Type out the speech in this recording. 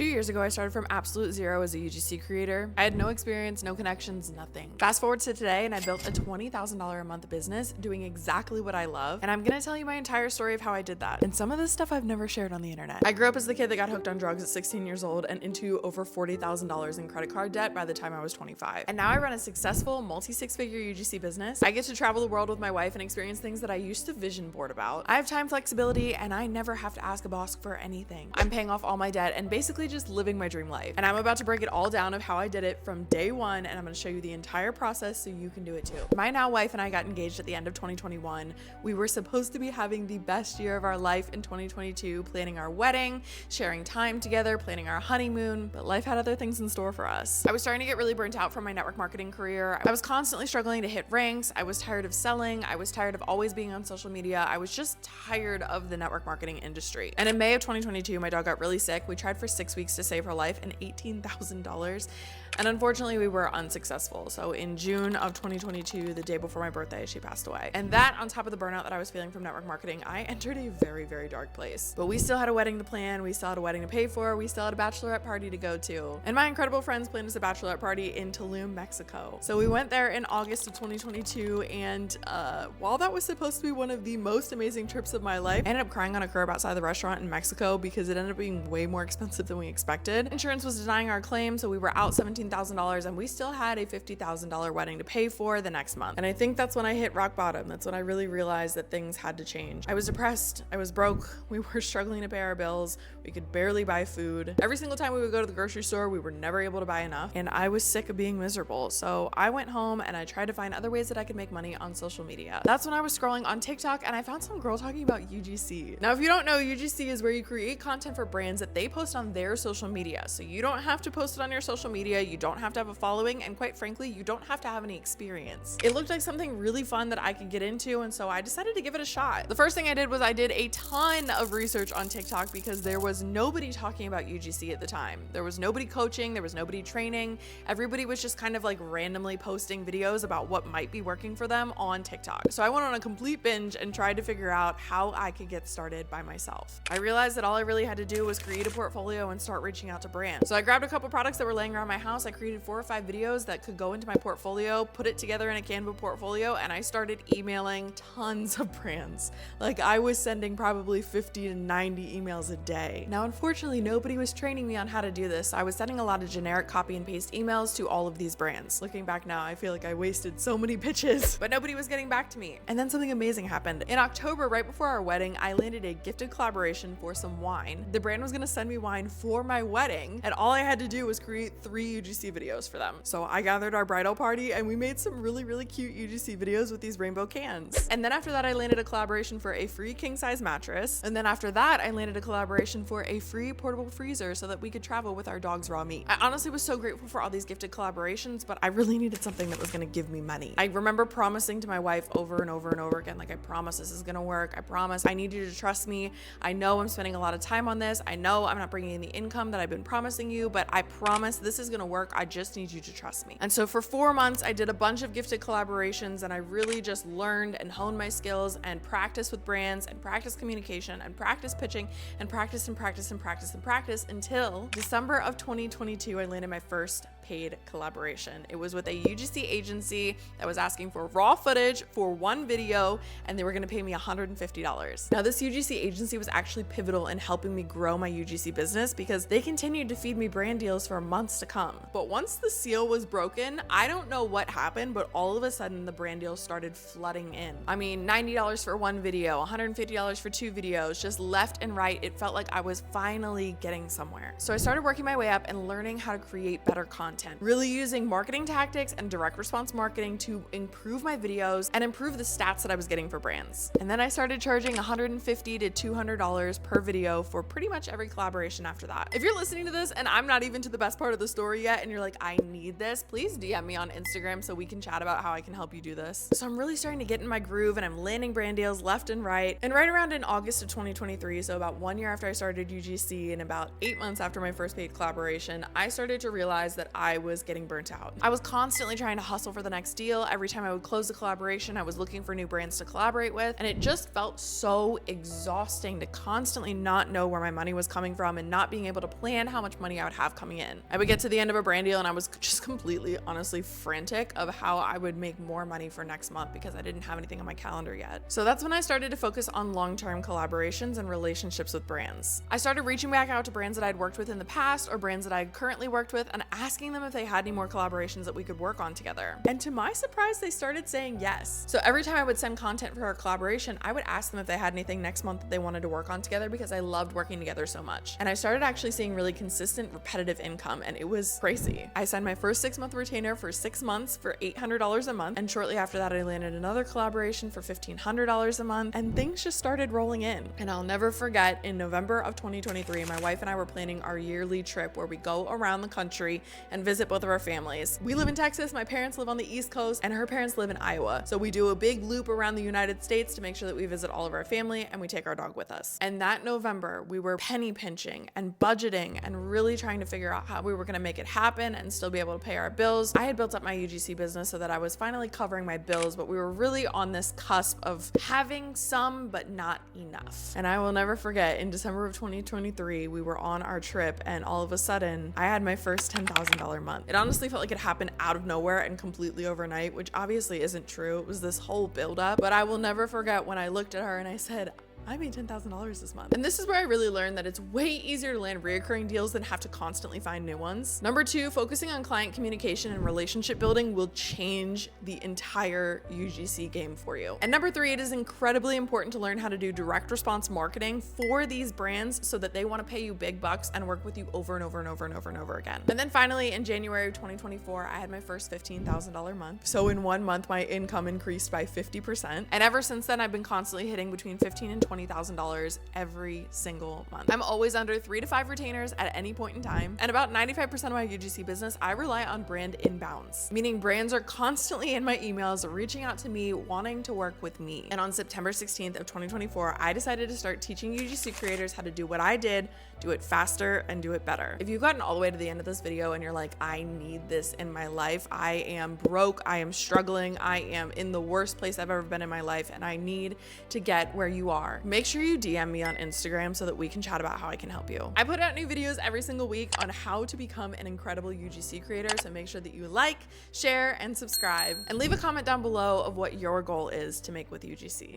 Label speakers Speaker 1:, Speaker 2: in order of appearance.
Speaker 1: 2 years ago, I started from absolute zero as a UGC creator. I had no experience, no connections, nothing. Fast forward to today, and I built a $20,000 a month business doing exactly what I love. And I'm gonna tell you my entire story of how I did that. And some of this stuff I've never shared on the internet. I grew up as the kid that got hooked on drugs at 16 years old and into over $40,000 in credit card debt by the time I was 25. And now I run a successful multi-six-figure UGC business. I get to travel the world with my wife and experience things that I used to vision board about. I have time flexibility and I never have to ask a boss for anything. I'm paying off all my debt and basically just living my dream life. And I'm about to break it all down of how I did it from day one, and I'm gonna show you the entire process so you can do it too. My now wife and I got engaged at the end of 2021. We were supposed to be having the best year of our life in 2022, planning our wedding, sharing time together, planning our honeymoon, but life had other things in store for us. I was starting to get really burnt out from my network marketing career. I was constantly struggling to hit ranks. I was tired of selling. I was tired of always being on social media. I was just tired of the network marketing industry. And in May of 2022, my dog got really sick. We tried for 6 weeks to save her life and $18,000. And unfortunately, we were unsuccessful. So in June of 2022, the day before my birthday, she passed away. And that, on top of the burnout that I was feeling from network marketing, I entered a very, very dark place. But we still had a wedding to plan. We still had a wedding to pay for. We still had a bachelorette party to go to. And my incredible friends planned us a bachelorette party in Tulum, Mexico. So we went there in August of 2022. And while that was supposed to be one of the most amazing trips of my life, I ended up crying on a curb outside the restaurant in Mexico because it ended up being way more expensive than we expected. Insurance was denying our claim, so we were out $17,000, and we still had a $50,000 wedding to pay for the next month. And I think that's when I hit rock bottom. That's when I really realized that things had to change. I was depressed. I was broke. We were struggling to pay our bills. We could barely buy food. Every single time we would go to the grocery store, we were never able to buy enough. And I was sick of being miserable. So I went home and I tried to find other ways that I could make money on social media. That's when I was scrolling on TikTok and I found some girl talking about UGC. Now, if you don't know, UGC is where you create content for brands that they post on their social media. So you don't have to post it on your social media. You don't have to have a following. And quite frankly, you don't have to have any experience. It looked like something really fun that I could get into. And so I decided to give it a shot. The first thing I did was I did a ton of research on TikTok because there was nobody talking about UGC at the time. There was nobody coaching. There was nobody training. Everybody was just kind of like randomly posting videos about what might be working for them on TikTok. So I went on a complete binge and tried to figure out how I could get started by myself. I realized that all I really had to do was create a portfolio and start reaching out to brands. So I grabbed a couple products that were laying around my house. I created 4 or 5 videos that could go into my portfolio, put it together in a Canva portfolio, and I started emailing tons of brands. Like I was sending probably 50 to 90 emails a day. Now, unfortunately, nobody was training me on how to do this. I was sending a lot of generic copy and paste emails to all of these brands. Looking back now, I feel like I wasted so many pitches, but nobody was getting back to me. And then something amazing happened. In October, right before our wedding, I landed a gifted collaboration for some wine. The brand was gonna send me wine for my wedding, and all I had to do was create 3 UGC videos for them. So I gathered our bridal party and we made some really, really cute UGC videos with these rainbow cans. And then after that, I landed a collaboration for a free king size mattress. And then after that, I landed a collaboration for a free portable freezer so that we could travel with our dog's raw meat. I honestly was so grateful for all these gifted collaborations, but I really needed something that was gonna give me money. I remember promising to my wife over and over and over again, like, I promise this is gonna work. I promise. I need you to trust me. I know I'm spending a lot of time on this. I know I'm not bringing in the income that I've been promising you, but I promise this is gonna work. I just need you to trust me. And so for 4 months, I did a bunch of gifted collaborations, and I really just learned and honed my skills and practiced with brands and practiced communication and practiced pitching and practiced and practiced and practiced and practiced until December of 2022, I landed my first paid collaboration. It was with a UGC agency that was asking for raw footage for 1 video, and they were gonna pay me $150. Now, this UGC agency was actually pivotal in helping me grow my UGC business because they continued to feed me brand deals for months to come. But once the seal was broken, I don't know what happened, but all of a sudden the brand deals started flooding in. I mean, $90 for 1 video, $150 for 2 videos, just left and right. It felt like I was finally getting somewhere. So I started working my way up and learning how to create better content, really using marketing tactics and direct response marketing to improve my videos and improve the stats that I was getting for brands. And then I started charging $150 to $200 per video for pretty much every collaboration after that. If you're listening to this and I'm not even to the best part of the story yet and you're like, I need this, please DM me on Instagram so we can chat about how I can help you do this. So I'm really starting to get in my groove and I'm landing brand deals left and right. And right around in August of 2023, so about 1 year after I started UGC and about 8 months after my first paid collaboration, I started to realize that I was getting burnt out. I was constantly trying to hustle for the next deal. Every time I would close a collaboration, I was looking for new brands to collaborate with. And it just felt so exhausting to constantly not know where my money was coming from and not being able to plan how much money I would have coming in. I would get to the end of a brand deal and I was just completely, honestly frantic of how I would make more money for next month because I didn't have anything on my calendar yet. So that's when I started to focus on long-term collaborations and relationships with brands. I started reaching back out to brands that I'd worked with in the past or brands that I currently worked with and asking them if they had any more collaborations that we could work on together. And to my surprise, they started saying yes. So every time I would send content for our collaboration, I would ask them if they had anything next month that they wanted to work on together because I loved working together so much. And I started actually seeing really consistent, repetitive income, and it was crazy. I signed my first 6-month retainer for 6 months for $800 a month. And shortly after that, I landed another collaboration for $1,500 a month, and things just started rolling in. And I'll never forget, in November of 2023, my wife and I were planning our yearly trip where we go around the country and visit both of our families. We live in Texas, my parents live on the East Coast, and her parents live in Iowa. So we do a big loop around the United States to make sure that we visit all of our family, and we take our dog with us. And that November, we were penny pinching and budgeting and really trying to figure out how we were gonna make it happen and still be able to pay our bills. I had built up my UGC business so that I was finally covering my bills, but we were really on this cusp of having some, but not enough. And I will never forget, in December of 2023, we were on our trip and all of a sudden I had my first $10,000 month. It honestly felt like it happened out of nowhere and completely overnight, which obviously isn't true. It was this whole buildup, but I will never forget when I looked at her and I said, I made $10,000 this month. And this is where I really learned that it's way easier to land reoccurring deals than have to constantly find new ones. Number 2, focusing on client communication and relationship building will change the entire UGC game for you. And number 3, it is incredibly important to learn how to do direct response marketing for these brands so that they want to pay you big bucks and work with you over and over and over and over and over again. And then finally, in January of 2024, I had my first $15,000 month. So in 1 month, my income increased by 50%. And ever since then, I've been constantly hitting between $15,000 and $20,000 every single month. I'm always under 3 to 5 retainers at any point in time. And about 95% of my UGC business, I rely on brand inbounds, meaning brands are constantly in my emails reaching out to me, wanting to work with me. And on September 16th of 2024, I decided to start teaching UGC creators how to do what I did, do it faster and do it better. If you've gotten all the way to the end of this video and you're like, I need this in my life, I am broke, I am struggling, I am in the worst place I've ever been in my life, and I need to get where you are, make sure you DM me on Instagram so that we can chat about how I can help you. I put out new videos every single week on how to become an incredible UGC creator, so make sure that you like, share, and subscribe, and leave a comment down below of what your goal is to make with UGC.